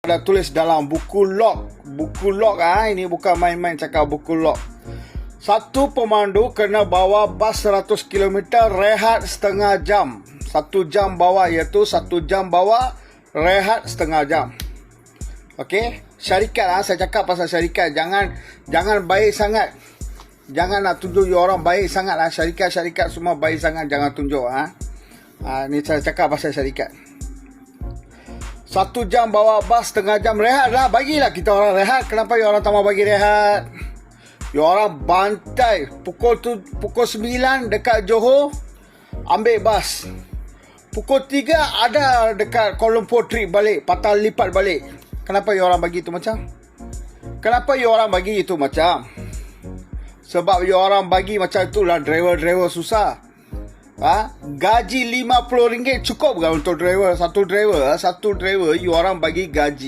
ada tulis dalam buku log. Buku log ini bukan main-main cakap buku log. Satu pemandu kena bawa bas 100 km rehat setengah jam. 1 jam bawa, iaitu 1 jam bawa, rehat setengah jam. Okey, syarikat saya cakap pasal syarikat, jangan baik sangat. Jangan nak tunjuk you orang baik sangat syarikat semua baik sangat, jangan tunjuk ni saya cakap pasal syarikat. 1 jam bawa bas, setengah jam rehat lah. Bagilah kita orang rehat. Kenapa you orang tak mau bagi rehat? You orang bantai pukul 9 dekat Johor, ambil bas. Pukul 3 ada dekat Kuala Lumpur trip balik, patah lipat balik. Kenapa you orang bagi itu macam? Kenapa you orang bagi itu macam? Sebab you orang bagi macam itulah driver susah. Gaji RM50 cukup ke untuk driver? Satu driver you orang bagi gaji